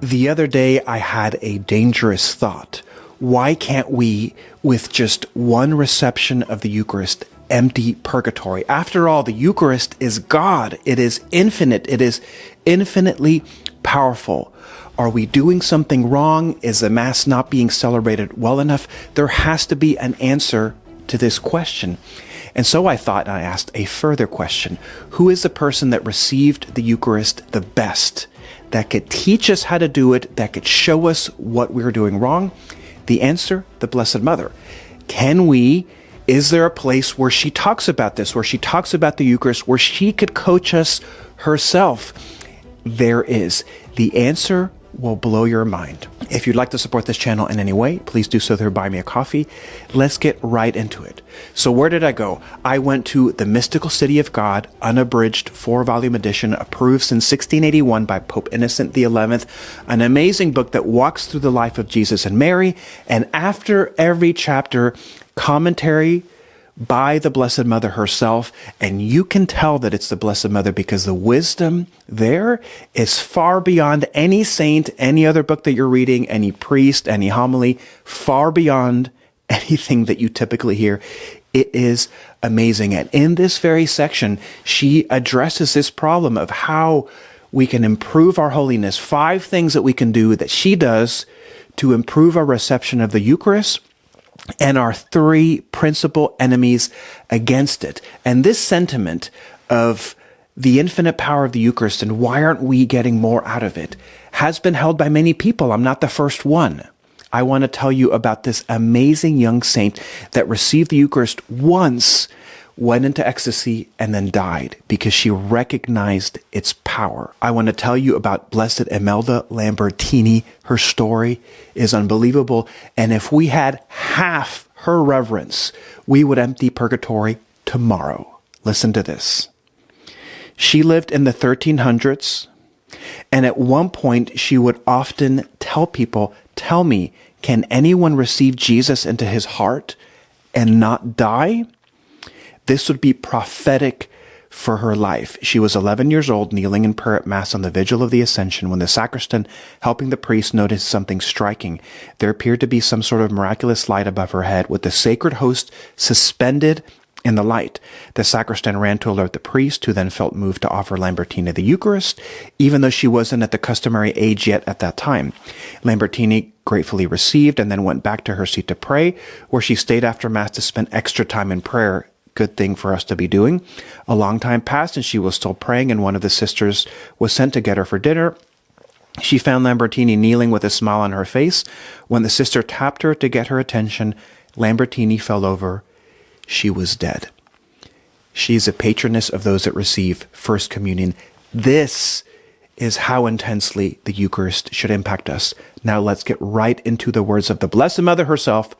The other day, I had a dangerous thought. Why can't we, with just one reception of the Eucharist, empty purgatory? After all, the Eucharist is God. It is infinite. It is infinitely powerful. Are we doing something wrong? Is the Mass not being celebrated well enough? There has to be an answer to this question. And so I thought, and I asked a further question. Who is the person that received the Eucharist the best? That could teach us how to do it, that could show us what we're doing wrong? The answer, the Blessed Mother. Is there a place where she talks about this, where she talks about the Eucharist, where she could coach us herself? There is. The answer will blow your mind. If you'd like to support this channel in any way, please do so through Buy Me a Coffee. Let's get right into it. So where did I go? I went to The Mystical City of God, unabridged 4-volume edition, approved since 1681 by Pope Innocent XI, an amazing book that walks through the life of Jesus and Mary, and after every chapter, commentary by the Blessed Mother herself, and you can tell that it's the Blessed Mother because the wisdom there is far beyond any saint, any other book that you're reading, any priest, any homily, far beyond anything that you typically hear. It is amazing. And in this very section, she addresses this problem of how we can improve our holiness. 5 things that we can do that she does to improve our reception of the Eucharist, and our 3 principal enemies against it. And this sentiment of the infinite power of the Eucharist and why aren't we getting more out of it has been held by many people. I'm not the first one. I want to tell you about this amazing young saint that received the Eucharist once, went into ecstasy, and then died because she recognized its power. I want to tell you about Blessed Imelda Lambertini. Her story is unbelievable. And if we had half her reverence, we would empty purgatory tomorrow. Listen to this. She lived in the 1300s, and at one point she would often tell people, "Tell me, can anyone receive Jesus into his heart and not die?" This would be prophetic for her life. She was 11 years old, kneeling in prayer at Mass on the Vigil of the Ascension, when the sacristan, helping the priest, noticed something striking. There appeared to be some sort of miraculous light above her head, with the sacred host suspended in the light. The sacristan ran to alert the priest, who then felt moved to offer Lambertini the Eucharist, even though she wasn't at the customary age yet at that time. Lambertini gratefully received and then went back to her seat to pray, where she stayed after Mass to spend extra time in prayer. Good thing for us to be doing. A long time passed and she was still praying, and one of the sisters was sent to get her for dinner. She found Lambertini kneeling with a smile on her face. When the sister tapped her to get her attention, Lambertini fell over. She was dead. She is a patroness of those that receive First Communion. This is how intensely the Eucharist should impact us. Now let's get right into the words of the Blessed Mother herself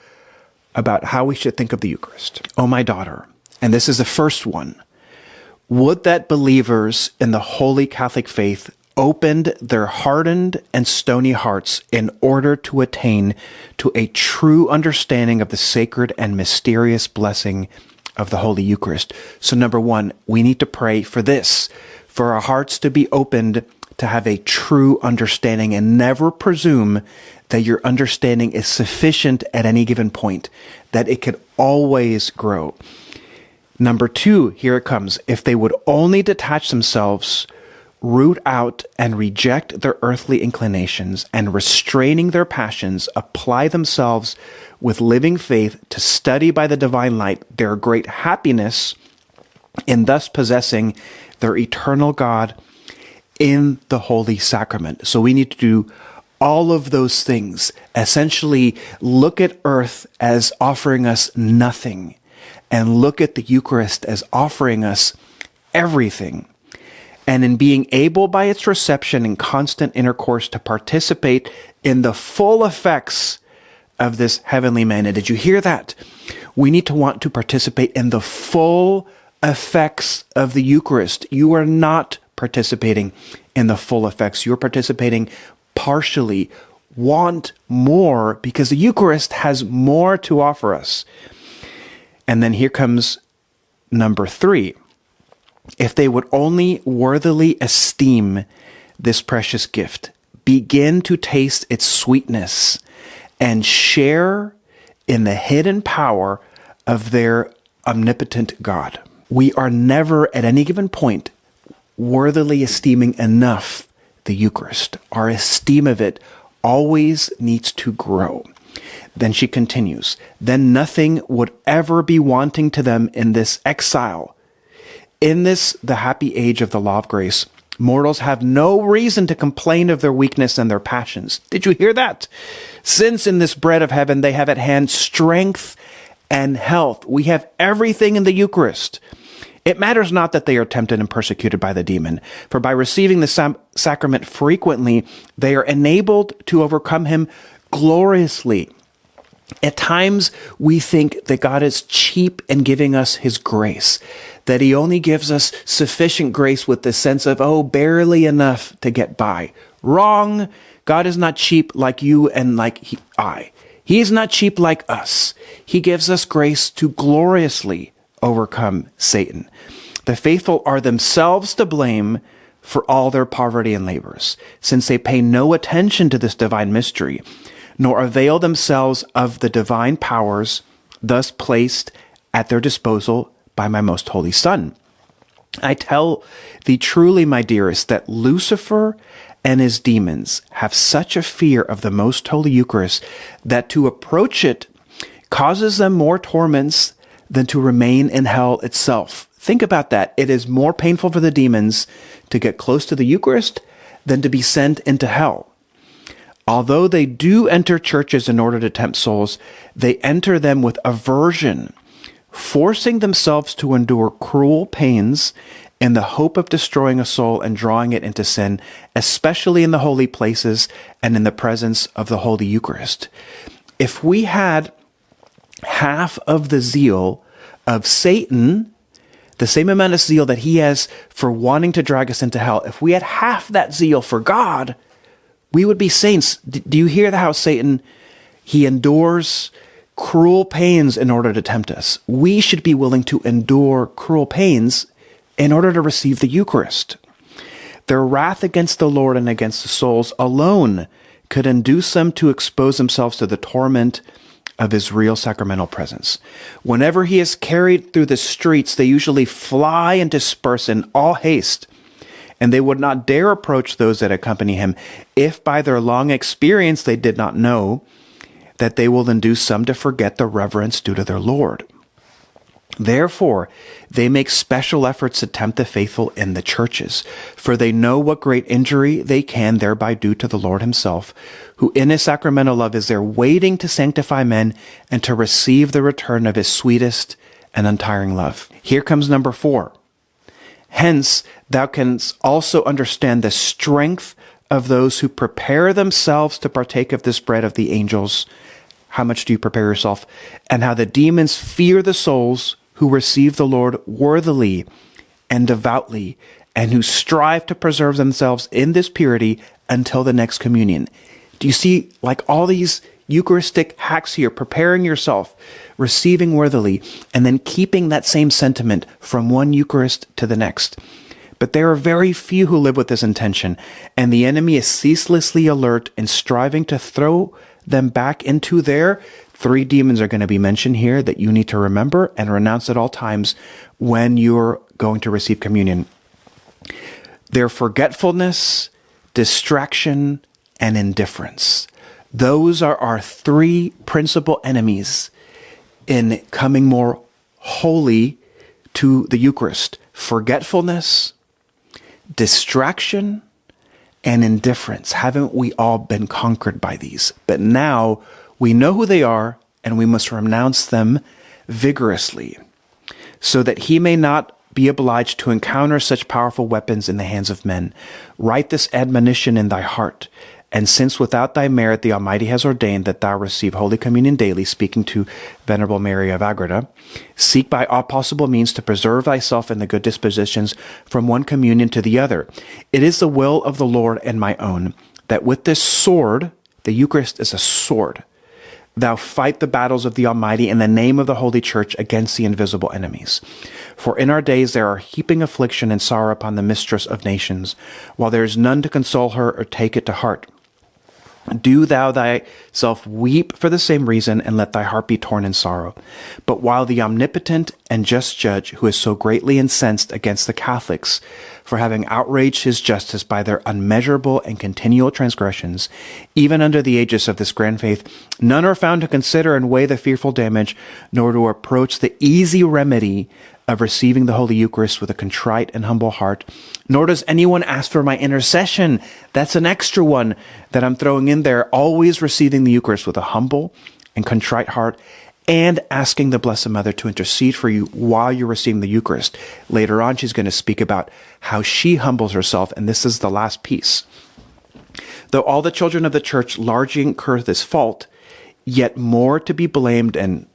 about how we should think of the Eucharist. "Oh, my daughter," and this is the first one, "would that believers in the Holy Catholic faith opened their hardened and stony hearts in order to attain to a true understanding of the sacred and mysterious blessing of the Holy Eucharist." So number 1, we need to pray for this, for our hearts to be opened to have a true understanding, and never presume that your understanding is sufficient at any given point, that it could always grow. Number 2, here it comes. If they would only detach themselves, root out and reject their earthly inclinations, and restraining their passions, apply themselves with living faith to study by the divine light their great happiness in thus possessing their eternal God in the Holy Sacrament. So we need to do all of those things. Essentially, look at earth as offering us nothing, and look at the Eucharist as offering us everything. And in being able by its reception and constant intercourse to participate in the full effects of this heavenly manna. Did you hear that? We need to want to participate in the full effects of the Eucharist. You are not participating in the full effects. You're participating partially. Want more, because the Eucharist has more to offer us. And then here comes number 3. If they would only worthily esteem this precious gift, begin to taste its sweetness and share in the hidden power of their omnipotent God. We are never at any given point worthily esteeming enough the Eucharist. Our esteem of it always needs to grow. Then she continues, then nothing would ever be wanting to them in this exile. In this, the happy age of the law of grace, mortals have no reason to complain of their weakness and their passions. Did you hear that? Since in this bread of heaven they have at hand strength and health. We have everything in the Eucharist. It matters not that they are tempted and persecuted by the demon, for by receiving the sacrament frequently, they are enabled to overcome him gloriously. At times, we think that God is cheap in giving us his grace, that he only gives us sufficient grace with the sense of, barely enough to get by. Wrong. God is not cheap like you and like I. He is not cheap like us. He gives us grace to gloriously overcome Satan. The faithful are themselves to blame for all their poverty and labors, since they pay no attention to this divine mystery, nor avail themselves of the divine powers thus placed at their disposal by my most holy Son. I tell thee truly, my dearest, that Lucifer and his demons have such a fear of the most holy Eucharist that to approach it causes them more torments than to remain in hell itself. Think about that. It is more painful for the demons to get close to the Eucharist than to be sent into hell. Although they do enter churches in order to tempt souls, they enter them with aversion, forcing themselves to endure cruel pains in the hope of destroying a soul and drawing it into sin, especially in the holy places and in the presence of the Holy Eucharist. If we had half of the zeal of Satan, the same amount of zeal that he has for wanting to drag us into hell, if we had half that zeal for God, we would be saints. Do you hear how Satan, he endures cruel pains in order to tempt us? We should be willing to endure cruel pains in order to receive the Eucharist. Their wrath against the Lord and against the souls alone could induce them to expose themselves to the torment of his real sacramental presence. Whenever he is carried through the streets, they usually fly and disperse in all haste, and they would not dare approach those that accompany him if by their long experience they did not know that they will induce some to forget the reverence due to their Lord. Therefore, they make special efforts to tempt the faithful in the churches, for they know what great injury they can thereby do to the Lord himself, who in his sacramental love is there waiting to sanctify men and to receive the return of his sweetest and untiring love. Here comes number 4. Hence, thou canst also understand the strength of those who prepare themselves to partake of this bread of the angels. How much do you prepare yourself? And how the demons fear the souls who receive the Lord worthily and devoutly, and who strive to preserve themselves in this purity until the next communion. Do you see, like all these Eucharistic hacks here, preparing yourself, receiving worthily, and then keeping that same sentiment from one Eucharist to the next? But there are very few who live with this intention, and the enemy is ceaselessly alert in striving to throw them back into their 3 demons are going to be mentioned here that you need to remember and renounce at all times when you're going to receive communion. Their forgetfulness, distraction, and indifference. Those are our 3 principal enemies in coming more holy to the Eucharist. Forgetfulness, distraction, and indifference. Haven't we all been conquered by these? But now we know who they are, and we must renounce them vigorously, so that he may not be obliged to encounter such powerful weapons in the hands of men. Write this admonition in thy heart, and since without thy merit the Almighty has ordained that thou receive Holy Communion daily, speaking to Venerable Mary of Agreda, seek by all possible means to preserve thyself in the good dispositions from one communion to the other. It is the will of the Lord and my own, that with this sword, the Eucharist is a sword, thou fight the battles of the Almighty in the name of the Holy Church against the invisible enemies. For in our days there are heaping affliction and sorrow upon the mistress of nations, while there is none to console her or take it to heart. Do thou thyself weep for the same reason, and let thy heart be torn in sorrow. But while the omnipotent and just judge, who is so greatly incensed against the Catholics for having outraged his justice by their unmeasurable and continual transgressions, even under the aegis of this grand faith, none are found to consider and weigh the fearful damage, nor to approach the easy remedy of receiving the Holy Eucharist with a contrite and humble heart, nor does anyone ask for my intercession. That's an extra one that I'm throwing in there, always receiving the Eucharist with a humble and contrite heart, and asking the Blessed Mother to intercede for you while you're receiving the Eucharist. Later on, she's going to speak about how she humbles herself, and this is the last piece. Though all the children of the Church largely incur this fault, yet more to be blamed, and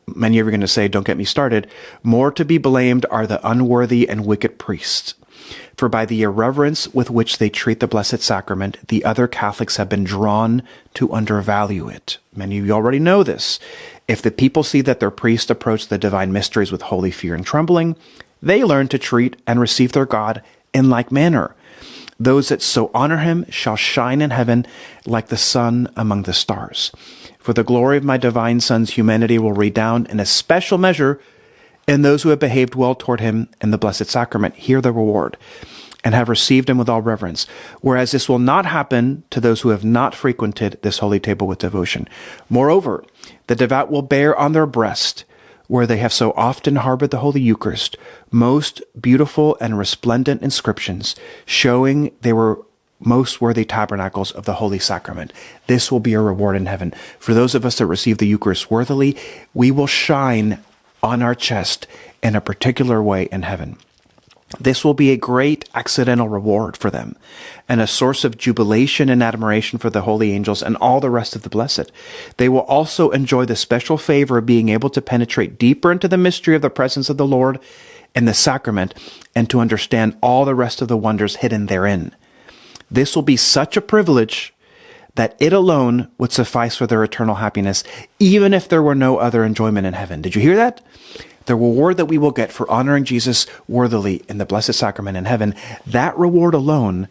many of you are going to say, don't get me started, more to be blamed are the unworthy and wicked priests. For by the irreverence with which they treat the Blessed Sacrament, the other Catholics have been drawn to undervalue it. Many of you already know this. If the people see that their priests approach the divine mysteries with holy fear and trembling, they learn to treat and receive their God in like manner. Those that so honor him shall shine in heaven like the sun among the stars. For the glory of my divine Son's humanity will redound in a special measure in those who have behaved well toward him in the Blessed Sacrament. Hear the reward, and have received him with all reverence. Whereas this will not happen to those who have not frequented this holy table with devotion. Moreover, the devout will bear on their breast, where they have so often harbored the Holy Eucharist, most beautiful and resplendent inscriptions, showing they were most worthy tabernacles of the Holy Sacrament. This will be a reward in heaven. For those of us that receive the Eucharist worthily, we will shine on our chest in a particular way in heaven. This will be a great accidental reward for them, and a source of jubilation and admiration for the holy angels and all the rest of the blessed. They will also enjoy the special favor of being able to penetrate deeper into the mystery of the presence of the Lord in the sacrament, and to understand all the rest of the wonders hidden therein. This will be such a privilege that it alone would suffice for their eternal happiness, even if there were no other enjoyment in heaven. Did you hear that? The reward that we will get for honoring Jesus worthily in the Blessed Sacrament in heaven, that reward alone,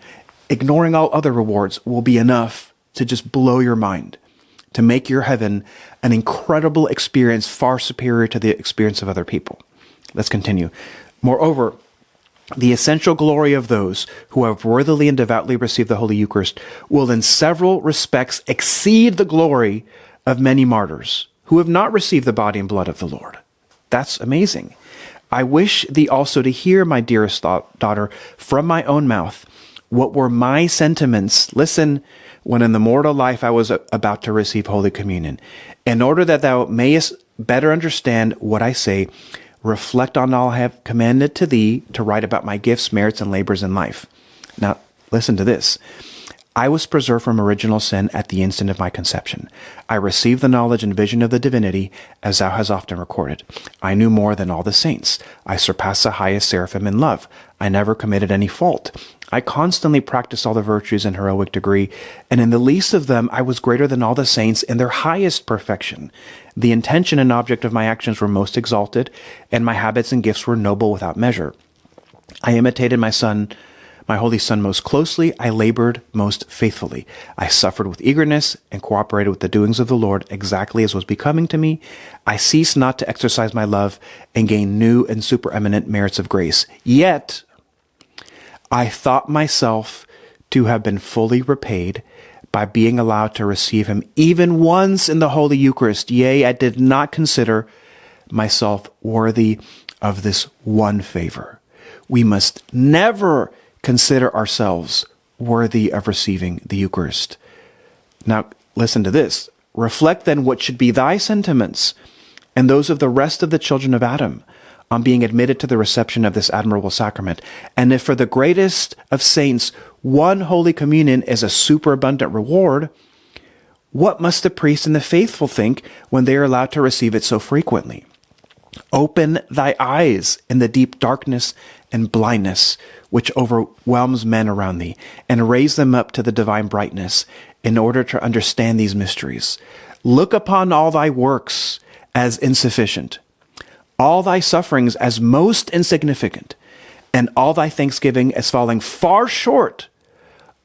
ignoring all other rewards, will be enough to just blow your mind, to make your heaven an incredible experience far superior to the experience of other people. Let's continue. Moreover, the essential glory of those who have worthily and devoutly received the Holy Eucharist will in several respects exceed the glory of many martyrs who have not received the body and blood of the Lord. That's amazing. I wish thee also to hear, my dearest daughter, from my own mouth, what were my sentiments, listen, when in the mortal life I was about to receive Holy Communion. In order that thou mayest better understand what I say, reflect on all I have commanded to thee to write about my gifts, merits, and labors in life. Now, listen to this. I was preserved from original sin at the instant of my conception. I received the knowledge and vision of the divinity, as thou hast often recorded. I knew more than all the saints. I surpassed the highest seraphim in love. I never committed any fault. I constantly practiced all the virtues in heroic degree, and in the least of them I was greater than all the saints in their highest perfection. The intention and object of my actions were most exalted, and my habits and gifts were noble without measure. I imitated my Holy Son most closely. I labored most faithfully. I suffered with eagerness and cooperated with the doings of the Lord exactly as was becoming to me. I ceased not to exercise my love and gain new and supereminent merits of grace. Yet I thought myself to have been fully repaid by being allowed to receive him even once in the Holy Eucharist. Yea, I did not consider myself worthy of this one favor. We must never consider ourselves worthy of receiving the Eucharist. Now, listen to this. Reflect then what should be thy sentiments and those of the rest of the children of Adam on being admitted to the reception of this admirable sacrament. And if for the greatest of saints one Holy Communion is a superabundant reward, what must the priest and the faithful think when they are allowed to receive it so frequently? Open thy eyes in the deep darkness and blindness which overwhelms men around thee, and raise them up to the divine brightness in order to understand these mysteries. Look upon all thy works as insufficient, all thy sufferings as most insignificant, and all thy thanksgiving as falling far short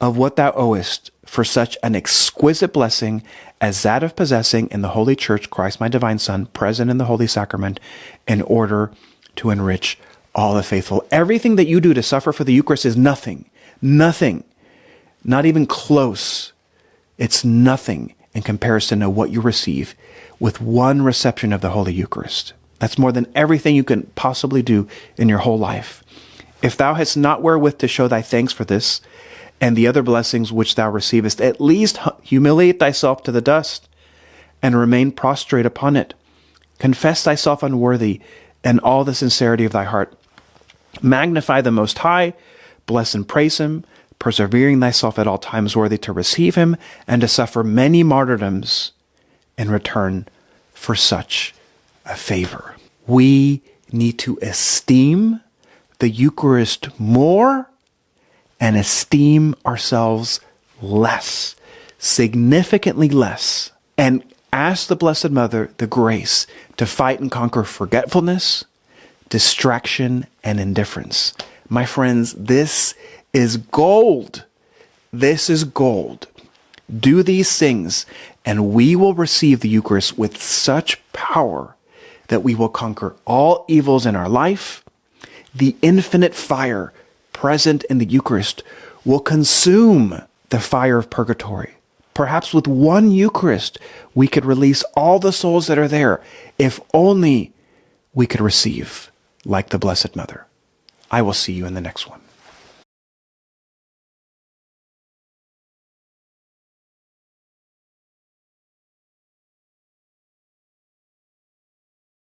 of what thou owest for such an exquisite blessing as that of possessing in the Holy Church Christ, my divine Son, present in the Holy Sacrament, in order to enrich all the faithful. Everything that you do to suffer for the Eucharist is nothing, not even close. It's nothing in comparison to what you receive with one reception of the Holy Eucharist. That's more than everything you can possibly do in your whole life. If thou hast not wherewith to show thy thanks for this, and the other blessings which thou receivest, at least humiliate thyself to the dust, and remain prostrate upon it. Confess thyself unworthy, and all the sincerity of thy heart. Magnify the Most High, bless and praise him, persevering thyself at all times worthy to receive him, and to suffer many martyrdoms in return for such a favor. We need to esteem the Eucharist more and esteem ourselves less, significantly less, and ask the Blessed Mother the grace to fight and conquer forgetfulness, distraction, and indifference. My friends, this is gold. This is gold. Do these things, and we will receive the Eucharist with such power that we will conquer all evils in our life. The infinite fire present in the Eucharist will consume the fire of purgatory. Perhaps with one Eucharist, we could release all the souls that are there, if only we could receive like the Blessed Mother. I will see you in the next one.